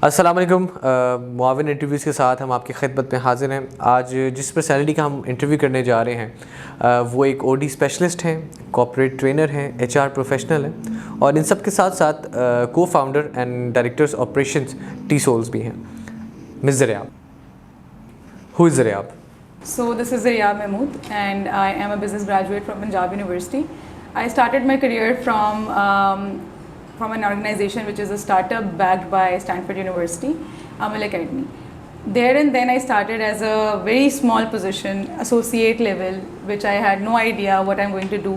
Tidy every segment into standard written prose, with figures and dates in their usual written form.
अस्सलाम वालेकुम। मुआविन इंटरव्यूज़ के साथ हम आपकी खिदमत में हाज़िर हैं। आज जिस पर्सनैलिटी का हम इंटरव्यू करने जा रहे हैं वो एक ओडी स्पेशलिस्ट हैं, कॉर्पोरेट ट्रेनर हैं, एचआर प्रोफेशनल हैं और इन सब के साथ साथ cofounder and directors operations T souls भी हैं। Miss Zaryab, who is Zaryab? So this is Zaryab Mahmood and I am a business graduate from Punjab University. I started my career from an organization which is a startup backed by Stanford University, Amal Academy. There and then I started as a very small position, associate level, which I had no idea what I'm going to do.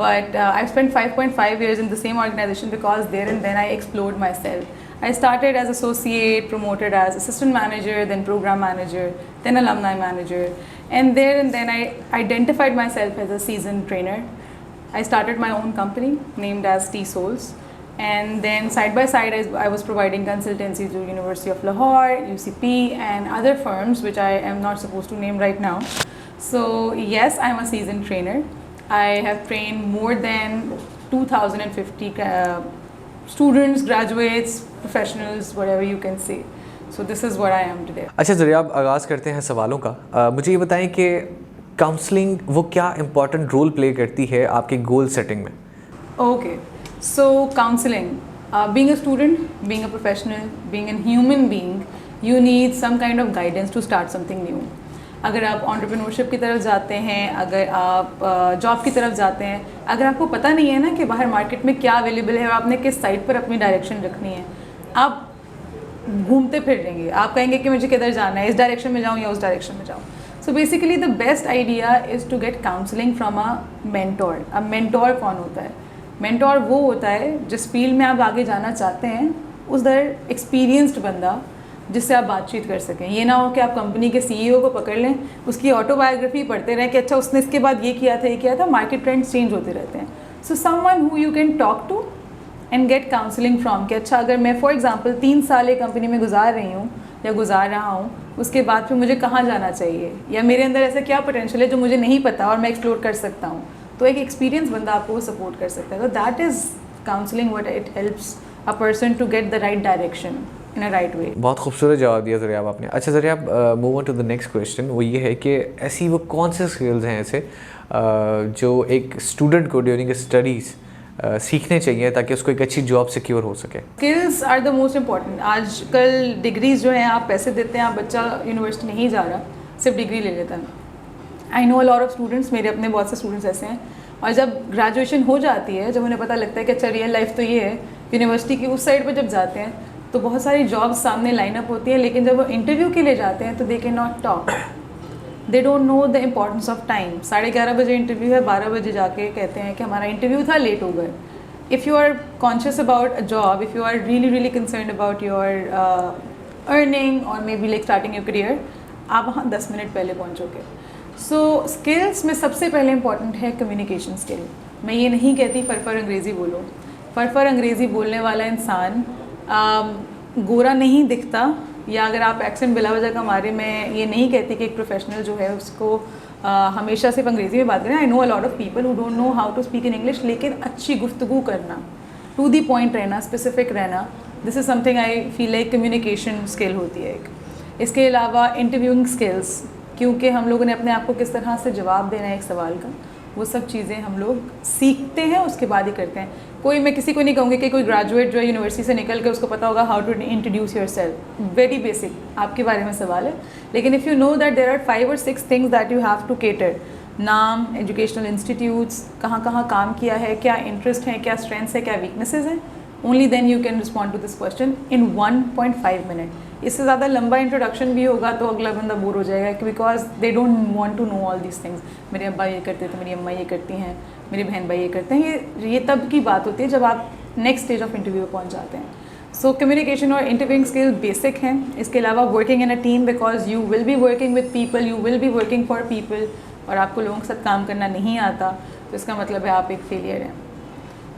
But I've spent 5.5 years in the same organization because there and then I explored myself. I started as associate, promoted as assistant manager, then program manager, then alumni manager, and there and then I identified myself as a seasoned trainer. I started my own company named as T Souls, and then side by side I was providing consultancy to University of Lahore, UCP, and other firms which I am not supposed to name right now. So yes, I'm a seasoned trainer. I have trained more than 2,050 students, graduates, professionals, whatever you can say. So this is what I am today. अच्छा ज़रियाब, आगाज़ करते हैं सवालों का। मुझे ये बताएं कि काउंसलिंग वो क्या इम्पोर्टेंट रोल प्ले करती है आपके गोल सेटिंग में? Okay, so counseling, being a student, being a professional, being a human being, you need some kind of guidance to start something new. अगर आप एंटरप्रेन्योरशिप की तरफ जाते हैं, अगर आप जॉब की तरफ जाते हैं, अगर आपको पता नहीं है ना कि बाहर मार्केट में क्या अवेलेबल है और आपने किस साइड पर अपनी डायरेक्शन रखनी है, आप घूमते फिर रहेंगे। आप कहेंगे कि मुझे किधर जाना है, इस डायरेक्शन में जाऊँ या उस डायरेक्शन में जाऊँ। So basically the best idea is to get counselling from a mentor. अब मेंटोर कौन होता है? मेंटोर वो होता है जिस फील्ड में आप आगे जाना चाहते हैं, उस दर एक्सपीरियंस्ड बंदा जिससे आप बातचीत कर सकें। ये ना हो कि आप कंपनी के सीईओ को पकड़ लें, उसकी ऑटोबायोग्राफी पढ़ते रहें कि अच्छा उसने इसके बाद ये किया था। मार्केट ट्रेंड्स चेंज होते रहते हैं। So someone who you can talk to and get counselling from कि अच्छा अगर मैं फॉर एग्जांपल 3 साल एक कंपनी में गुजार रही हूँ या गुजार रहा हूँ, उसके बाद फिर मुझे कहाँ जाना चाहिए या मेरे अंदर ऐसा क्या पोटेंशियल है जो मुझे नहीं पता और मैं एक्सप्लोर कर सकता हूँ, तो एक एक्सपीरियंस बंदा आपको सपोर्ट कर सकता है। तो that is counselling, what it helps a person to get the right direction in a right way. बहुत खूबसूरत जवाब दिया ज़रियाब आपने। अच्छा Zaryab, move on to the next question. वो ये है कि ऐसी वो कौन से स्किल्स हैं ऐसे जो एक स्टूडेंट को ड्यूरिंग स्टडीज़ सीखने चाहिए ताकि उसको एक अच्छी जॉब सिक्योर हो सके? Skills are the most important. आजकल डिग्रीज जो हैं, आप पैसे देते हैं, आप बच्चा यूनिवर्सिटी नहीं जा रहा, सिर्फ डिग्री ले लेता है। आई know a lot of students, मेरे अपने बहुत से स्टूडेंट्स ऐसे हैं, और जब ग्रेजुएशन हो जाती है, जब उन्हें पता लगता है कि अच्छा रियल लाइफ तो ये है, यूनिवर्सिटी की उस साइड पर जब जाते हैं तो बहुत सारी जॉब्स सामने लाइनअप होती है, लेकिन जब वो इंटरव्यू के लिए जाते हैं तो they can not talk, they don't know the importance of time. 11:30 बजे इंटरव्यू है, 12 बजे जाके कहते हैं कि हमारा इंटरव्यू था, लेट हो गए। If you are conscious about a job, if you are really concern about your earning और maybe like starting your career, आप वहाँ 10 मिनट पहले पहुँचोगे। सो स्किल्स में सबसे पहले इंपॉर्टेंट है कम्युनिकेशन स्किल। मैं ये नहीं कहती फर अंग्रेज़ी बोलो, फर अंग्रेज़ी बोलने वाला इंसान गोरा नहीं दिखता, या अगर आप एक्सेंट बिला वजह का मारे, मैं ये नहीं कहती कि एक प्रोफेशनल जो है उसको हमेशा सिर्फ अंग्रेज़ी में बात करें। I know a lot of people who don't know how to speak in English, लेकिन अच्छी गुफ्तगू करना, टू दी पॉइंट रहना, स्पेसिफिक रहना, this is something I feel like communication skill होती है एक। इसके अलावा इंटरव्यूइंग स्किल्स, क्योंकि हम लोगों ने अपने आप को किस तरह से जवाब देना है एक सवाल का, वो सब चीज़ें हम लोग सीखते हैं, उसके बाद ही करते हैं। मैं किसी को नहीं कहूँगी कि कोई ग्रेजुएट जो है यूनिवर्सिटी से निकल के उसको पता होगा how to introduce yourself. Very basic आपके बारे में सवाल है, लेकिन if you know that there are 5 or 6 things that you have to cater, नाम, एजुकेशनल इंस्टीट्यूट्स, कहाँ कहाँ काम किया है, क्या इंटरेस्ट है, क्या स्ट्रेंथ्स है, क्या वीकनेसेस हैं, only then you can respond to this question in 1.5 minute. इससे ज़्यादा लंबा इंट्रोडक्शन भी होगा तो अगला बंदा बोर हो जाएगा, because they don't want to know all these things. मेरे अब्बा ये करते थे, मेरी अम्मा ये करती हैं, मेरी बहन भाई ये करते हैं। ये तब की बात होती है जब आप नेक्स्ट स्टेज ऑफ इंटरव्यू पर पहुंच जाते हैं। सो कम्युनिकेशन और इंटरव्यूइंग स्किल बेसिक हैं। इसके अलावा working in a team, because you will be working with people, you will be working for people, और आपको लोगों के साथ काम करना नहीं आता तो इसका मतलब है आप एक फेलियर हैं।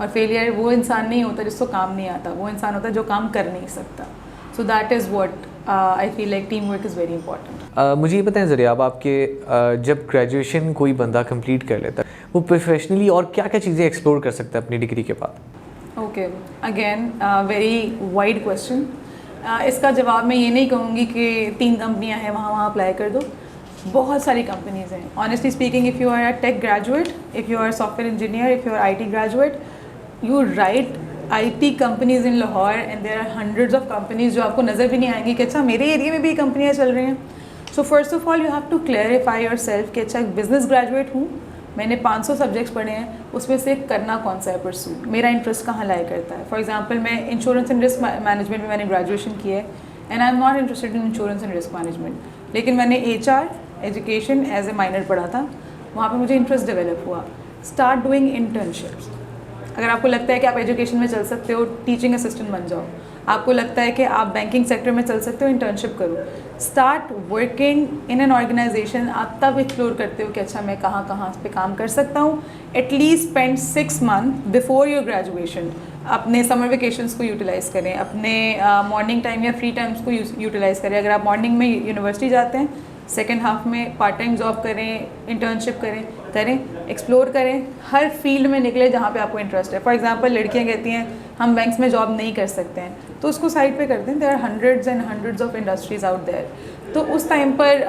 और फेलियर वो इंसान नहीं होता जिसको काम नहीं आता, वो इंसान होता है जो काम कर नहीं सकता। सो that is what I feel like team work is very important. मुझे ये बताएं ज़रियाब, आपके जब ग्रेजुएशन कोई बंदा कंप्लीट कर लेता है, वो प्रोफेशनली और क्या क्या चीज़ें एक्सप्लोर कर सकता है अपनी डिग्री के बाद? Okay, again very wide question. इसका जवाब मैं ये नहीं कहूँगी कि 3 कंपनियाँ हैं वहाँ अप्लाई कर दो, बहुत सारी कंपनीज़ हैं। Honestly speaking, if you are a tech graduate, if you are software engineer, if you are IT graduate, you write IT companies in Lahore and there are hundreds of companies जो आपको नज़र भी नहीं आएंगी कि अच्छा मेरे एरिया में भी कंपनियाँ चल रही हैं। So first of all you have to clarify yourself कि अच्छा बिज़नेस ग्रेजुएट हूँ, मैंने 500 सब्जेक्ट्स पढ़े हैं, उसमें से करना कौन सा है परसू, मेरा इंटरेस्ट कहाँ लाया करता है। फॉर एग्जांपल मैं इंश्योरेंस एंड रिस्क मैनेजमेंट में मैंने ग्रेजुएशन किया है and I am not interested in insurance and risk management, लेकिन मैंने HR education as a minor पढ़ा था, वहाँ पे मुझे इंटरेस्ट डेवलप हुआ। Start doing internships. अगर आपको लगता है कि आप एजुकेशन में चल सकते हो, टीचिंग असिस्टेंट बन जाओ। आपको लगता है कि आप बैंकिंग सेक्टर में चल सकते हो, इंटर्नशिप करो। Start working in an organisation. आप तब एक्सप्लोर करते हो कि अच्छा मैं कहाँ कहाँ पे काम कर सकता हूँ। At least spend 6 month before your graduation. अपने समर वेकेशंस को यूटिलाइज़ करें, अपने मॉर्निंग टाइम या फ्री टाइम्स को यूटिलाइज़ करें। अगर आप मॉर्निंग में यूनिवर्सिटी जाते हैं, सेकेंड हाफ में पार्ट टाइम जॉब करें, इंटर्नशिप करें, एक्सप्लोर करें, हर फील्ड में निकले जहाँ पे आपको इंटरेस्ट है। फॉर एग्जांपल लड़कियाँ कहती हैं हम बैंक्स में जॉब नहीं कर सकते हैं, तो उसको साइड पे कर दें। There are hundreds and hundreds of industries out there. तो उस टाइम पर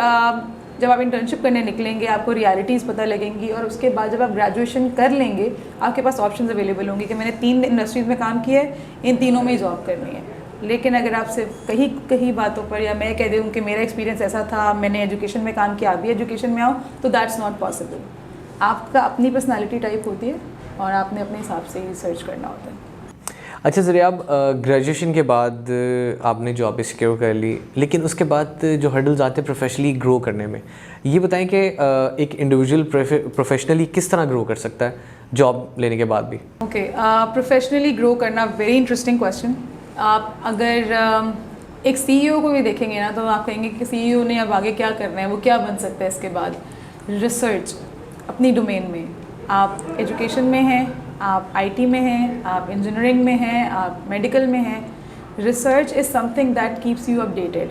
जब आप इंटर्नशिप करने निकलेंगे आपको रियलिटीज़ पता लगेंगी, और उसके बाद जब आप ग्रेजुएशन कर लेंगे आपके पास ऑप्शंस अवेलेबल होंगे कि मैंने 3 इंडस्ट्रीज़ में काम किया है, इन तीनों में ही जॉब करनी है। लेकिन अगर आप सिर्फ कहीं बातों पर, या मैं कह दूँ कि मेरा एक्सपीरियंस ऐसा था, मैंने एजुकेशन में काम किया, आप भी एजुकेशन में आओ, तो दैट्स नॉट पॉसिबल। आपका अपनी पर्सनालिटी टाइप होती है और आपने अपने हिसाब से ही सर्च करना होता है। अच्छा सर, आप ग्रेजुएशन के बाद आपने जॉब सिक्योर कर ली, लेकिन उसके बाद जो हर्डल्स आते हैं प्रोफेशनली ग्रो करने में, ये बताएं कि एक इंडिविजुअल प्रोफेशनली किस तरह ग्रो कर सकता है जॉब लेने के बाद भी? ओके, प्रोफेशनली ग्रो करना वेरी इंटरेस्टिंग क्वेश्चन। आप अगर एक CEO को भी देखेंगे ना, तो आप कहेंगे कि CEO ने अब आगे क्या करना है, वो क्या बन सकता है इसके बाद। रिसर्च अपनी डोमेन में, आप एजुकेशन में हैं, आप IT में हैं, आप इंजीनियरिंग में हैं, आप मेडिकल में हैं। Research is something that keeps you updated.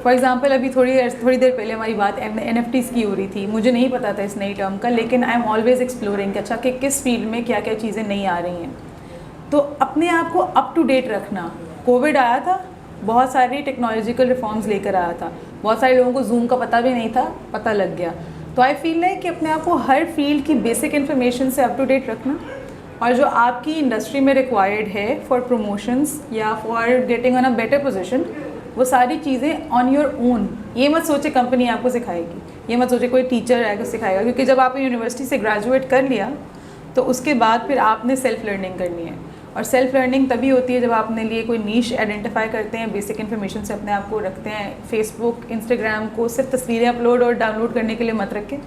For example अभी थोड़ी देर पहले हमारी बात NFTs की हो रही थी, मुझे नहीं पता था इस नई टर्म का, लेकिन आई एम ऑलवेज एक्सप्लोरिंग कि अच्छा कि किस फील्ड में क्या क्या चीज़ें नई आ रही हैं। तो अपने आप को अप टू डेट रखना। कोविड आया था, बहुत सारी टेक्नोलॉजिकल रिफॉर्म्स लेकर आया था, बहुत सारे लोगों को जूम का पता भी नहीं था, पता लग गया। तो आई फील है कि अपने आप को हर फील्ड की बेसिक इन्फॉर्मेशन से अप टू डेट रखना, और जो आपकी इंडस्ट्री में रिक्वायर्ड है फॉर प्रमोशंस या for getting on a better position, वो सारी चीज़ें ऑन योर ओन। ये मत सोचे कंपनी आपको सिखाएगी, ये मत सोचे कोई टीचर आएगा सिखाएगा, क्योंकि जब आपने यूनिवर्सिटी से ग्रेजुएट कर लिया तो उसके बाद फिर आपने सेल्फ लर्निंग करनी है। और सेल्फ लर्निंग तभी होती है जब आप अपने लिए कोई नीश आइडेंटिफाई करते हैं, बेसिक इन्फॉर्मेशन से अपने आप को रखते हैं। फेसबुक, इंस्टाग्राम को सिर्फ तस्वीरें अपलोड और डाउनलोड करने के लिए मत रखें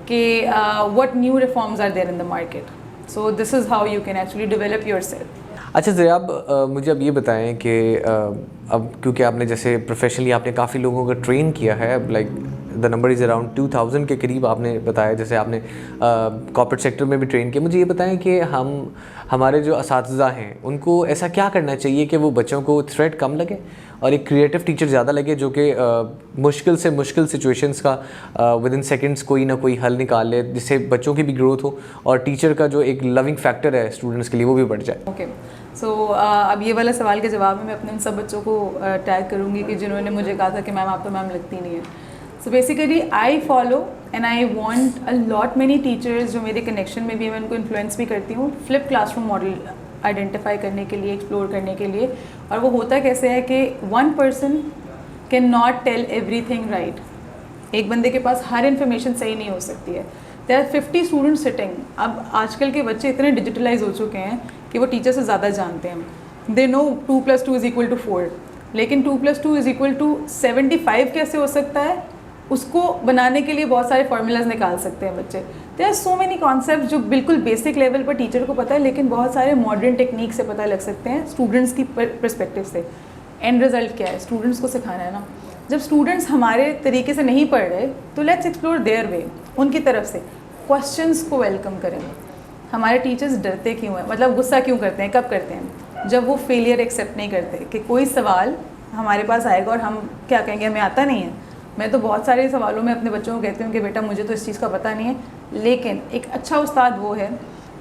कि what new reforms are there in the market. So this is how you can actually develop yourself. अच्छा सर, आप मुझे अब ये बताएं कि अब क्योंकि आपने जैसे प्रोफेशनली आपने काफ़ी लोगों को ट्रेन किया है, like the number is around 2000 के करीब आपने बताया, जैसे आपने कॉर्पोरेट सेक्टर में भी ट्रेन किया। मुझे ये बताएं कि हमारे जो असातिज़ा हैं उनको ऐसा क्या करना चाहिए कि वो बच्चों को थ्रेट कम लगे और एक क्रिएटिव टीचर ज़्यादा लगे, जो कि मुश्किल से मुश्किल सिचुएशंस का विद इन सेकेंड्स कोई ना कोई हल निकाल ले, जिससे बच्चों की भी ग्रोथ हो और टीचर का जो एक लविंग फैक्टर है स्टूडेंट्स के लिए वो भी बढ़ जाए। ओके, सो अब ये वाला सवाल के जवाब में मैं अपने उन सब बच्चों को टैग करूँगी कि जिन्होंने मुझे कहा था कि मैम आप तो मैम लगती नहीं है। So basically I follow and I want a lot many teachers जो मेरे कनेक्शन में भी, मैं उनको इन्फ्लुएंस भी करती हूँ, फ्लिप क्लासरूम मॉडल आइडेंटिफाई करने के लिए, एक्सप्लोर करने के लिए। और वो होता कैसे है कि one person can not tell everything right. एक बंदे के पास हर इन्फॉर्मेशन सही नहीं हो सकती है। There are 50 students sitting. अब आजकल के बच्चे इतने डिजिटलाइज हो चुके हैं कि वो टीचर से ज़्यादा जानते हैं। दे नो 2 + 2 = 4, लेकिन 2 + 2 = 75 कैसे हो सकता है, उसको बनाने के लिए बहुत सारे फार्मूलाज निकाल सकते हैं बच्चे। There are so many concept जो बिल्कुल बेसिक लेवल पर टीचर को पता है, लेकिन बहुत सारे मॉडर्न टेक्निक से पता लग सकते हैं स्टूडेंट्स की पर्सपेक्टिव से। एंड रिजल्ट क्या है, स्टूडेंट्स को सिखाना है ना। जब स्टूडेंट्स हमारे तरीके से नहीं पढ़ रहे तो लेट्स एक्सप्लोर देयर वे, उनकी तरफ से। क्वेश्चंस को वेलकम करें। हमारे टीचर्स डरते क्यों हैं, मतलब गुस्सा क्यों करते हैं, कब करते हैं, जब वो फेलियर एक्सेप्ट नहीं करते। कि कोई सवाल हमारे पास आएगा और हम क्या कहेंगे, हमें आता नहीं है। मैं तो बहुत सारे सवालों में अपने बच्चों को कहती हूँ कि बेटा मुझे तो इस चीज़ का पता नहीं है, लेकिन एक अच्छा उस्ताद वो है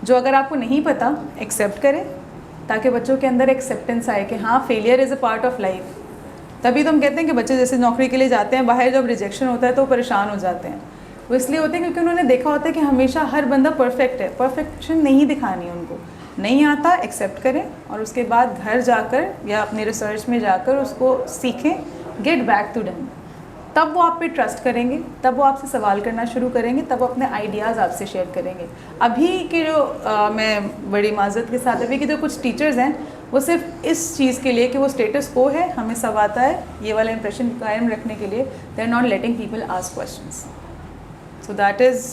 जो अगर आपको नहीं पता एक्सेप्ट करे, ताकि बच्चों के अंदर एक्सेप्टेंस आए कि हाँ failure is a part of life. तभी तो हम कहते हैं कि बच्चे जैसे नौकरी के लिए जाते हैं, बाहर जब रिजेक्शन होता है तो परेशान हो जाते हैं। वो इसलिए होते हैं क्योंकि उन्होंने देखा होता है कि हमेशा हर बंदा परफेक्ट है, परफेक्शन नहीं दिखानी है उनको। नहीं आता एक्सेप्ट करें और उसके बाद घर जाकर या अपने रिसर्च में जाकर उसको सीखें, गेट बैक टू देम। तब वो आप पे ट्रस्ट करेंगे, तब वो आपसे सवाल करना शुरू करेंगे, तब वो अपने आइडियाज़ आपसे शेयर करेंगे। अभी के जो मैं बड़ी माजरत के साथ अभी के जो कुछ टीचर्स हैं वो सिर्फ इस चीज़ के लिए कि वो स्टेटस को है, हमें सब आता है, ये वाला इंप्रेशन कायम रखने के लिए they are not letting people ask questions. So that is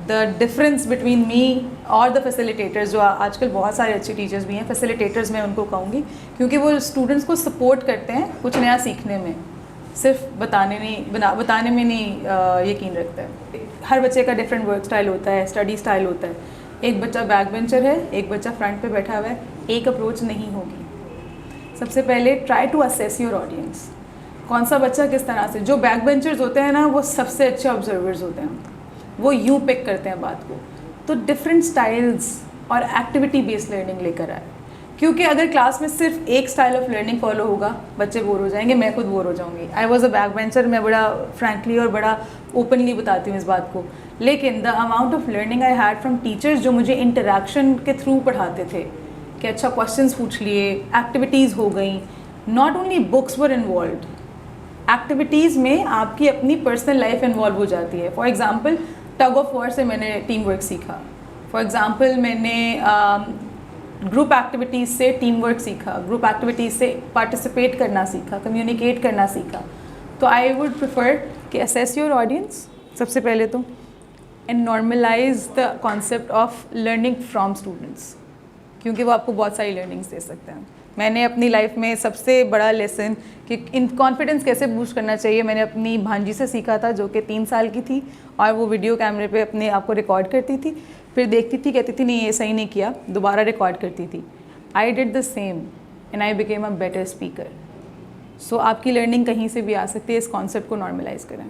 the difference between me और द फैसिलिटेटर्स। जो आजकल बहुत सारे अच्छे टीचर्स भी हैं, फैसिलिटेटर्स मैं उनको कहूँगी, क्योंकि वो स्टूडेंट्स को सपोर्ट करते हैं कुछ नया सीखने में, सिर्फ बताने में नहीं यकीन रखता है। हर बच्चे का डिफरेंट वर्क स्टाइल होता है, स्टडी स्टाइल होता है। एक बच्चा बैक बेंचर है, एक बच्चा फ्रंट पे बैठा हुआ है, एक अप्रोच नहीं होगी। सबसे पहले try to assess your audience, कौन सा बच्चा किस तरह से। जो बैक बेंचर्स होते हैं ना वो सबसे अच्छे ऑब्जर्वर्स होते हैं, वो यूँ पिक करते हैं बात को। तो डिफरेंट स्टाइल्स और एक्टिविटी बेस्ड लर्निंग लेकर आए, क्योंकि अगर क्लास में सिर्फ एक स्टाइल ऑफ लर्निंग फॉलो होगा बच्चे बोर हो जाएंगे, मैं खुद बोर हो जाऊंगी। I was a back bencher, मैं बड़ा फ्रैंकली और बड़ा ओपनली बताती हूँ इस बात को। लेकिन the amount of learning I had from teachers जो मुझे इंटरेक्शन के थ्रू पढ़ाते थे कि अच्छा क्वेश्चंस पूछ लिए, एक्टिविटीज़ हो गई, not only books were involve, activities में आपकी अपनी पर्सनल लाइफ इन्वॉल्व हो जाती है। For example tug of war से मैंने टीम वर्क सीखा। फॉर एग्ज़ाम्पल मैंने ग्रुप एक्टिविटीज़ से टीम वर्क सीखा, ग्रुप एक्टिविटीज़ से पार्टिसिपेट करना सीखा, कम्युनिकेट करना सीखा। तो आई वुड प्रेफर कि असेस योर ऑडियंस सबसे पहले तो, and normalise the concept of learning from students, क्योंकि वो आपको बहुत सारी लर्निंग्स दे सकते हैं। मैंने अपनी लाइफ में सबसे बड़ा लेसन कि इन कॉन्फिडेंस कैसे बूस्ट करना चाहिए मैंने अपनी भांजी से सीखा था, जो कि 3 साल की थी और वो वीडियो कैमरे पे अपने आप को रिकॉर्ड करती थी, फिर देखती थी, कहती थी नहीं ये सही नहीं किया, दोबारा रिकॉर्ड करती थी। I did the same and I became a better speaker. So आपकी लर्निंग कहीं से भी आ सकती है, इस कॉन्सेप्ट को नॉर्मलाइज करें।